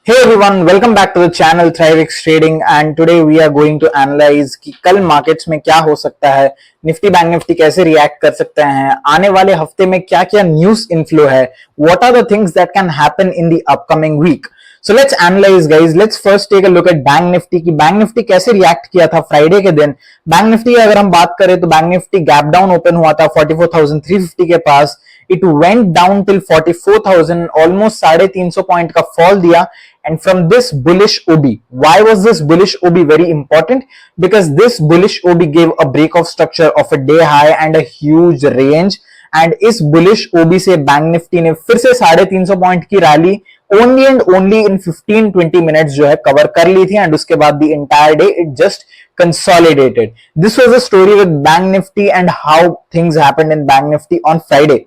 Hey everyone, welcome back to the channel ThriveX Trading and today we are going to analyze कि कल markets में क्या हो सकता है, निफ्टी बैंक निफ्टी कैसे रिएक्ट कर सकते हैं, आने वाले हफ्ते में क्या क्या न्यूज इनफ्लो है, what are the things that can happen in the upcoming week. So let's analyze guys. Let's first take a look at bank Nifty की बैंक निफ्टी कैसे रिएक्ट किया था फ्राइडे के दिन. बैंक निफ्टी की अगर हम बात करें तो bank Nifty gap down open हुआ था 44,350 के पास. It went down till 44,000, almost 350 point का फॉल दिया. And from this bullish OB, why was this bullish OB very important? Because this bullish OB gave a break of structure of a day high and a huge range. And इस bullish OB से bank Nifty ने फिर से 350 point की rally only and only in 15-20 minutes जो है cover कर ली थी. एंड उसके बाद the entire day it just consolidated. This was a story with Bank Nifty and how things happened in Bank Nifty on Friday.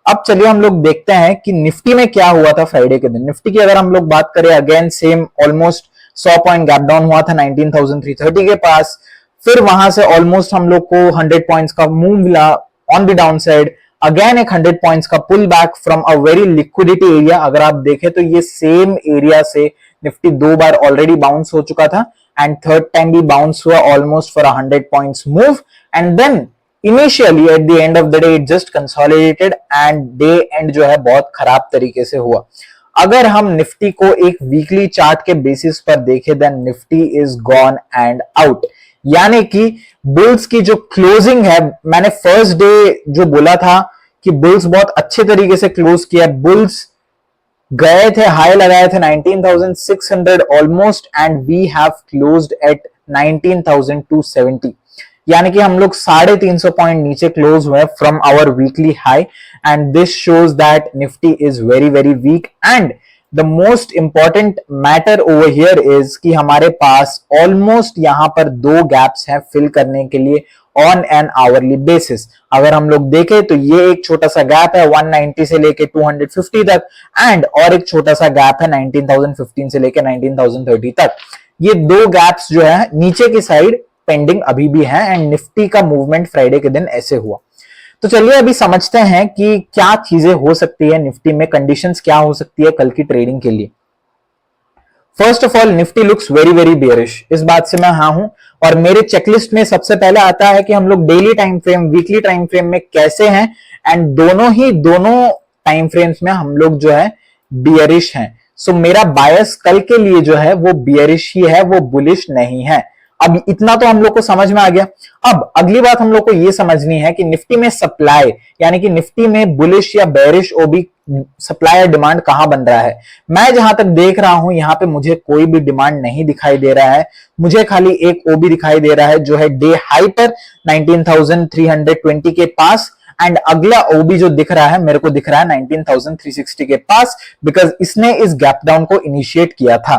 अब चलिए हम लोग देखते हैं कि निफ्टी में क्या हुआ था फ्राइडे के दिन. निफ्टी की अगर हम लोग बात करें again same almost 100 point gap down हुआ था 19,330 के पास. फिर वहां से ऑलमोस्ट हम लोग को 100 पॉइंट्स का मूव मिला on the down side. Again एक 100 पॉइंट्स का pull back from a very liquidity area. अगर आप देखें तो ये सेम एरिया से निफ्टी 2 बार ऑलरेडी बाउंस हो चुका था एंड थर्ड टाइम भी बाउंस हुआ almost for 100 points move. And then initially at the end of the day it just consolidated and day end जो है बहुत खराब तरीके से हुआ. अगर हम निफ्टी को एक वीकली चार्ट के बेसिस पर देखें then Nifty is gone and out. यानी कि बुल्स की जो क्लोजिंग है, मैंने फर्स्ट डे जो बोला था कि बुल्स बहुत अच्छे तरीके से क्लोज किया. बुल्स गए थे, हाई लगाए थे 19,600 almost and we have closed at 19,270. यानी कि हम लोग 350 पॉइंट नीचे क्लोज हुए from our weekly high. And this shows that Nifty is very very weak. And the most important matter over here is कि हमारे पास ऑलमोस्ट यहां पर 2 गैप्स हैं फिल करने के लिए ऑन एन आवरली बेसिस. अगर हम लोग देखें तो ये एक छोटा सा गैप है 190 से लेके 250 तक एंड और एक छोटा सा गैप है 19,015 से लेके 19,030 तक. ये 2 गैप्स जो है नीचे की साइड पेंडिंग अभी भी है एंड निफ्टी का मूवमेंट फ्राइडे के दिन ऐसे हुआ. तो चलिए अभी समझते हैं कि क्या चीजें हो सकती है निफ्टी में, कंडीशंस क्या हो सकती है कल की ट्रेडिंग के लिए. First of all Nifty looks very very bearish. इस बात से मैं हाँ हूं और मेरे चेकलिस्ट में सबसे पहले आता है कि हम लोग daily time frame weekly time frame में कैसे हैं. एंड दोनों टाइम फ्रेम्स में हम लोग जो है बियरिश हैं. सो मेरा बायस कल के लिए जो है वो बियरिश ही है, वो बुलिश नहीं है. अब इतना तो हम लोग को समझ में आ गया. अब अगली बात हम लोग को ये समझनी है कि निफ्टी में सप्लाई यानी कि निफ्टी में बुलिश या बेरिश ओबी सप्लाई या डिमांड कहां बन रहा है. मैं जहां तक देख रहा हूं यहां पे मुझे कोई भी डिमांड नहीं दिखाई दे रहा है. मुझे खाली एक ओबी दिखाई दे रहा है जो है डे हाई पर 19,320 के पास. एंड अगला ओबी जो दिख रहा है मेरे को दिख रहा है 19,360 के पास बिकॉज इसने इस गैप डाउन को इनिशिएट किया था.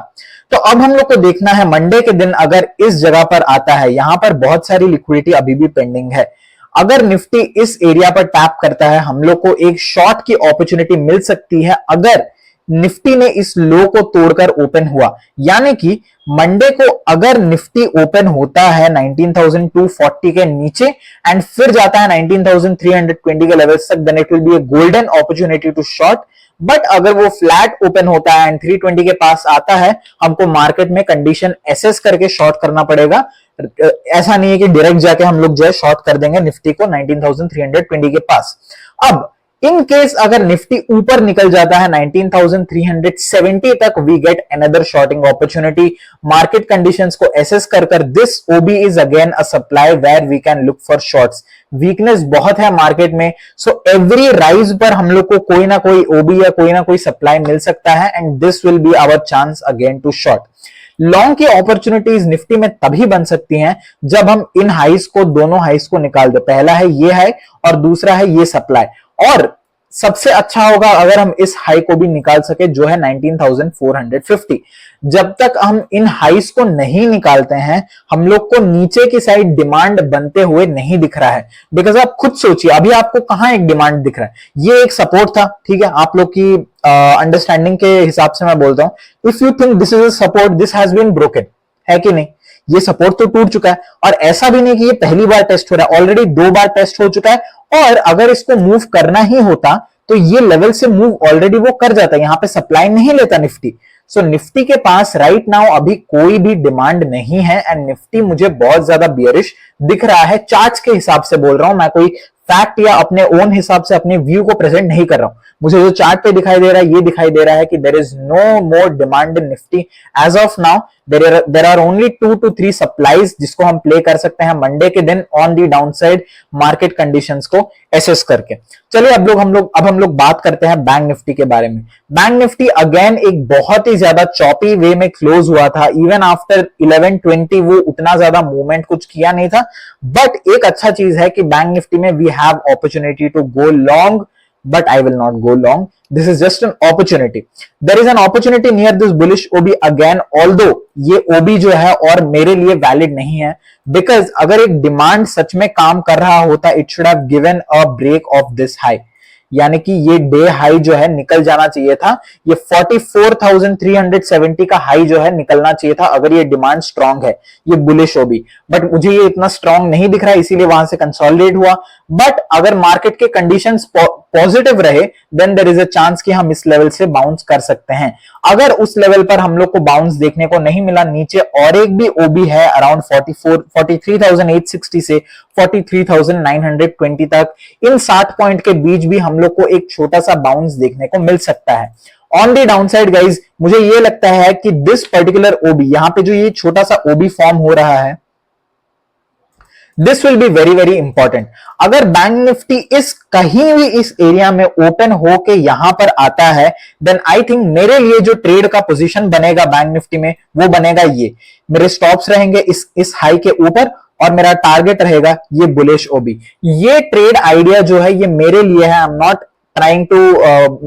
तो अब हम लोग को देखना है मंडे के दिन अगर इस जगह पर आता है, यहां पर बहुत सारी लिक्विडिटी अभी भी पेंडिंग है. अगर निफ्टी इस एरिया पर टैप करता है हम लोग को एक शॉर्ट की अपॉर्चुनिटी मिल सकती है अगर निफ्टी ने इस लो को तोड़कर ओपन हुआ. यानी कि मंडे को अगर निफ्टी ओपन होता है 19,240 के नीचे एंड फिर जाता है 19,320 के लेवल्स तक then it will be a golden opportunity to short. But अगर वो फ्लैट ओपन होता है एंड 320 के पास आता है हमको मार्केट में कंडीशन एसेस करके शॉर्ट करना पड़ेगा. ऐसा नहीं है कि डायरेक्ट जाके हम लोग जो है शॉर्ट कर देंगे निफ्टी को 19,320 के पास. अब इन केस अगर निफ्टी ऊपर निकल जाता है 19,370 तक we get another shorting opportunity. Market conditions को एसेस कर this OB is again a supply where we can look for shorts. Weakness बहुत है मार्केट में सो एवरी राइज पर हम लोग को कोई ना कोई ओबी या कोई ना कोई सप्लाई मिल सकता है and this will be our chance again to short. Long की अपॉर्चुनिटीज निफ्टी में तभी बन सकती हैं जब हम इन हाइस को दोनों हाइस को निकाल दे. पहला है ये हाई और दूसरा है ये सप्लाई. और सबसे अच्छा होगा अगर हम इस हाई को भी निकाल सके जो है 19,450. जब तक हम इन हाइस को नहीं निकालते हैं हम लोग को नीचे की साइड डिमांड बनते हुए नहीं दिख रहा है. बिकॉज आप खुद सोचिए अभी आपको कहां एक डिमांड दिख रहा है. ये एक सपोर्ट था, ठीक है, आप लोग की अंडरस्टैंडिंग के हिसाब से मैं बोलता हूं. If you think this is a support this has been broken, है कि नहीं. ये सपोर्ट तो टूट चुका है और ऐसा भी नहीं कि ये पहली बार टेस्ट हो रहा है, ऑलरेडी 2 बार टेस्ट हो चुका है. और अगर इसको मूव करना ही होता तो ये लेवल से मूव ऑलरेडी वो कर जाता है. यहां पे सप्लाई नहीं लेता निफ्टी. सो निफ्टी के पास राइट नाउ अभी कोई भी डिमांड नहीं है एंड निफ्टी मुझे बहुत ज्यादा बियरिश दिख रहा है। चार्ट्स के हिसाब से बोल रहा हूं, मैं कोई फैक्ट या अपने ओन हिसाब से अपने व्यू को प्रेजेंट नहीं कर रहा हूं। मुझे जो चार्ट पे दिखाई दे रहा है ये दिखाई दे रहा है कि there is no more demand in Nifty as of now. There are only 2 to 3 supplies जिसको हम प्ले कर सकते हैं मंडे के दिन on the downside market conditions को एसेस करके। चलिए अब हम लोग बात करते हैं बैंक निफ्टी के बारे में। बैंक निफ्टी अगेन एक बहुत ही ज्यादा चॉपी वे में क्लोज हुआ था। इवन आफ्टर 11:20 वो उतना ज्यादा मूवमेंट कुछ किया नहीं था, बट एक अच्छा चीज है कि बैंक निफ्टी में we have opportunity to go long, but I will not go long. This is just an opportunity. There is an opportunity near this bullish OB again, although ये OB जो है और मेरे लिए वैलिड नहीं है, because अगर एक डिमांड सच में काम कर रहा होता, it should have given a break of this high. यानी कि ये डे हाई जो है निकल जाना चाहिए था, ये 44,370 का हाई जो है निकलना चाहिए था अगर ये डिमांड स्ट्रांग है, ये बुलिश ओबी। बट मुझे ये इतना स्ट्रांग नहीं दिख रहा है, इसीलिए वहां से कंसोलिडेट हुआ। बट अगर मार्केट के कंडीशंस पॉजिटिव रहे then there is a chance कि हम इस लेवल से बाउंस कर सकते हैं। अगर उस लेवल पर हम लोग को बाउंस देखने को नहीं मिला, नीचे और एक भी ओबी है अराउंड 43,860 से 43,920 तक, इन 60 पॉइंट के बीच भी हम लोग को एक छोटा सा बाउंस देखने को मिल सकता है। ऑन द डाउनसाइड गाइज मुझे ये लगता है कि दिस पर्टिकुलर ओबी, यहां पे जो ये छोटा सा ओबी फॉर्म हो रहा है, this will be very very important. अगर बैंक निफ्टी इस कहीं भी इस एरिया में ओपन होके यहां पर आता है, देन आई थिंक मेरे लिए जो ट्रेड का पोजीशन बनेगा बैंक निफ्टी में वो बनेगा ये, मेरे स्टॉप्स रहेंगे इस हाई के ऊपर और मेरा टारगेट रहेगा ये बुलिश ओबी। ये ट्रेड आइडिया जो है ये मेरे लिए है। I am not trying to,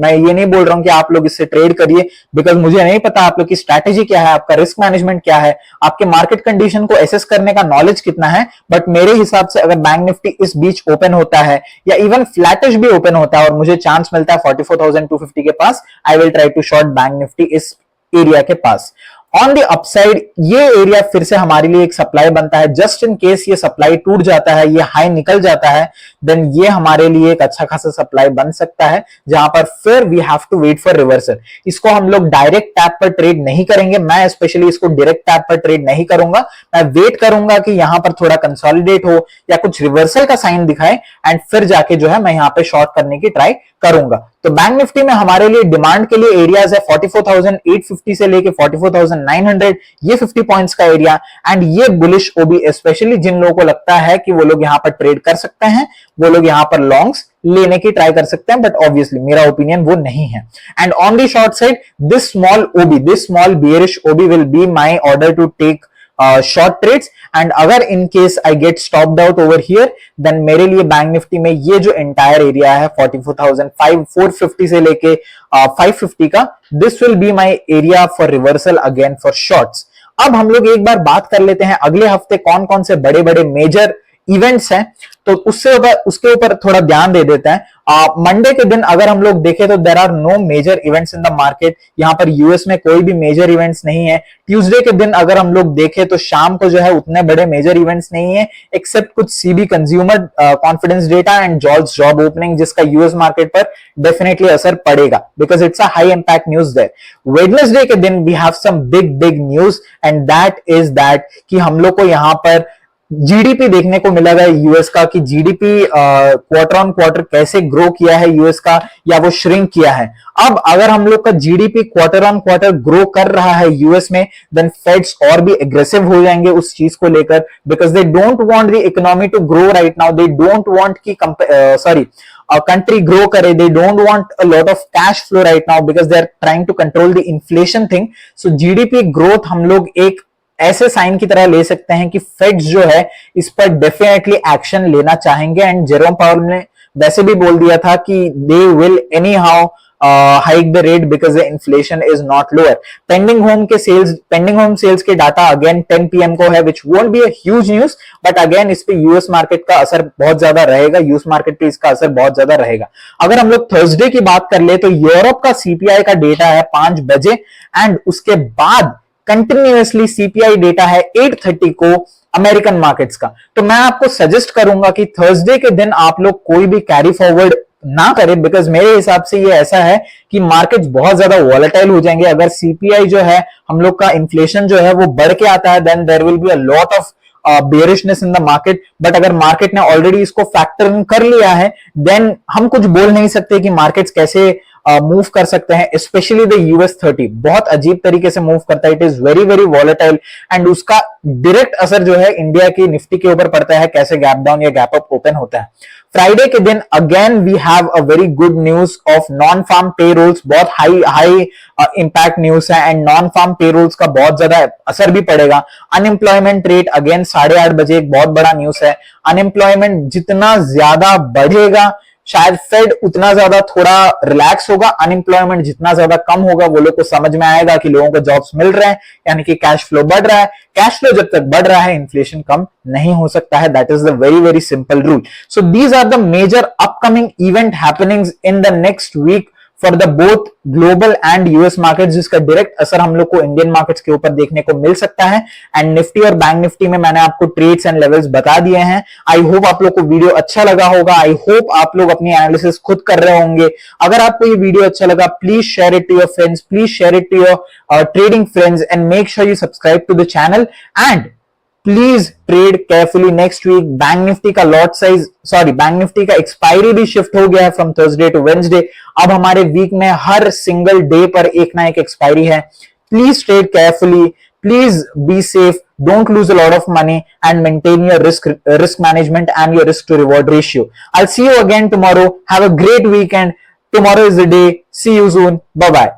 मैं ये नहीं बोल रहा हूं कि आप लोग इससे ट्रेड करिए, बिकॉज मुझे नहीं पता आप लोग की स्ट्रैटेजी क्या है, आपका रिस्क मैनेजमेंट क्या है, आपके मार्केट कंडीशन को एसेस करने का नॉलेज कितना है। बट मेरे हिसाब से अगर बैंक निफ्टी इस बीच ओपन होता है या इवन फ्लैटिश भी ओपन होता है और मुझे चांस मिलता है 44,250 के पास, I will try to short bank Nifty इस एरिया के पास। ऑन द अपसाइड ये एरिया फिर से हमारे लिए एक सप्लाई बनता है। जस्ट इन केस ये सप्लाई टूट जाता है, ये हाई निकल जाता है, देन ये हमारे लिए एक अच्छा खासा सप्लाई बन सकता है, जहां पर फिर we have to wait for reversal. इसको हम लोग डायरेक्ट टैप पर ट्रेड नहीं करेंगे, मैं स्पेशली इसको डायरेक्ट टैप पर ट्रेड नहीं करूंगा। मैं वेट करूंगा कि यहां पर थोड़ा कंसोलिडेट हो या कुछ रिवर्सल का साइन दिखाए एंड फिर जाके जो है मैं यहां पे शॉर्ट करने की ट्राई करूंगा। तो बैंक निफ्टी में हमारे लिए डिमांड के लिए एरियाज है 44,850 से लेके 44,900, ये 50 पॉइंट्स का एरिया, एंड ये बुलिश ओबी स्पेशली जिन लोगों को लगता है कि वो लोग यहां पर ट्रेड कर सकते हैं, वो लोग यहां पर लॉन्ग्स लेने की ट्राई कर सकते हैं, बट ऑब्वियसली मेरा ओपिनियन वो नहीं है। And on the short side this small OB, this small bearish OB will be my order to take short trades. And अगर in case I get stopped out over here, then मेरे लिए bank Nifty में ये जो entire area है 44,450 से लेके 550 का, this will be my area for reversal again for shorts. अब हम लोग एक बार बात कर लेते हैं अगले हफ्ते कौन कौन से बड़े बड़े मेजर इवेंट्स हैं, तो उसके ऊपर थोड़ा ध्यान दे देते हैं। मंडे के दिन अगर हम लोग देखें तो there are no major events in the market, यहां पर यूएस में कोई भी मेजर इवेंट्स नहीं है। ट्यूसडे के दिन अगर हम लोग देखें तो शाम को जो है उतने बड़े मेजर इवेंट्स नहीं है, एक्सेप्ट कुछ CB consumer confidence data and jobs job opening, जिसका यूएस मार्केट पर डेफिनेटली असर पड़ेगा because it's a high impact news there. Wednesday के दिन we have some big big news and that is that कि हम लोग को यहां पर जीडीपी देखने को मिलेगा यूएस का, कि जीडीपी क्वार्टर ऑन क्वार्टर कैसे ग्रो किया है यूएस का या वो श्रिंक किया है। अब अगर हम लोग का GDP quarter on quarter grow कर रहा है यूएस में, देन फेड्स और भी एग्रेसिव हो जाएंगे उस चीज को लेकर, because they don't want the economy to grow right now, they don't want की कंट्री ग्रो करे, they don't want a lot of cash flow right now because they are trying to control the inflation thing. So GDP growth हम लोग एक ऐसे sign की तरह ले सकते हैं कि फेड्स जो है इस पर डेफिनेटली एक्शन लेना चाहेंगे। एंड जेरोम पावल ने वैसे भी बोल दिया था कि they will anyhow hike the rate because the inflation is not lower. Pending home sales के डाटा अगेन 10 PM को है, which won't be a huge news, but again इस पे यूएस मार्केट का असर बहुत ज्यादा रहेगा, यूएस मार्केट पे इसका असर बहुत ज्यादा रहेगा। अगर हम लोग थर्सडे की बात कर ले तो यूरोप का सीपीआई का डेटा है 5 बजे, एंड उसके बाद कंटिन्यूअसली सीपीआई डेटा है 8:30 को अमेरिकन मार्केट्स का। तो मैं आपको सजेस्ट करूंगा कि थर्सडे के दिन आप लोग कोई भी कैरी फॉरवर्ड ना करे, बिकॉज मेरे हिसाब से ये ऐसा है कि मार्केट्स बहुत ज्यादा वॉलेटाइल हो जाएंगे। अगर सीपीआई जो है हम लोग का इन्फ्लेशन जो है वो बढ़ के आता है, then there will be a lot of bearishness in the market. But अगर मार्केट ने ऑलरेडी इसको फैक्टर इन कर लिया है, देन हम कुछ बोल नहीं सकते कि मार्केट्स कैसे मूव कर सकते हैं। स्पेशली द US 30 बहुत अजीब तरीके से मूव करता है, it is very very volatile, and उसका डायरेक्ट असर जो है इंडिया की निफ्टी के ऊपर पड़ता है, कैसे गैप डाउन या गैप अप ओपन होता है। फ्राइडे के दिन again we have a very good news of non farm payrolls, बहुत हाई इंपैक्ट न्यूज है, एंड नॉन फार्म पेरोल्स का बहुत ज्यादा असर भी पड़ेगा। अनएम्प्लॉयमेंट रेट अगेन 8:30 बजे एक बहुत बड़ा न्यूज है। अनएम्प्लॉयमेंट जितना ज्यादा बढ़ेगा शायद फेड उतना ज्यादा थोड़ा रिलैक्स होगा, अनएम्प्लॉयमेंट जितना ज्यादा कम होगा वो लोग को समझ में आएगा कि लोगों को जॉब्स मिल रहे हैं, यानी कि कैश फ्लो बढ़ रहा है। कैश फ्लो जब तक बढ़ रहा है इन्फ्लेशन कम नहीं हो सकता है, that is the very very simple rule. So these are the major upcoming event happenings in the next week for the both global and US market, जिसका डायरेक्ट असर हम लोग को इंडियन मार्केट्स के ऊपर देखने को मिल सकता है। एंड निफ्टी और बैंक निफ्टी में मैंने आपको ट्रेड्स एंड लेवल्स बता दिए हैं। आई होप आप लोग को वीडियो अच्छा लगा होगा, आई होप आप लोग अपनी एनालिसिस खुद कर रहे होंगे। अगर आपको ये वीडियो अच्छा लगा, please share it to your friends, please share it to your trading friends, and make sure you subscribe to the channel, and please trade carefully next week. Bank Nifty का बैंक निफ्टी का expiry भी shift हो गया है from Thursday two Wednesday. अब हमारे week में हर single day पर एक ना एक एक्सपायरी है। Please trade carefully, please be safe, don't lose a lot of money, and maintain your risk management and your risk to reward ratio. I'll see you again tomorrow. Have a great weekend. Tomorrow is the day. See you soon. Bye bye.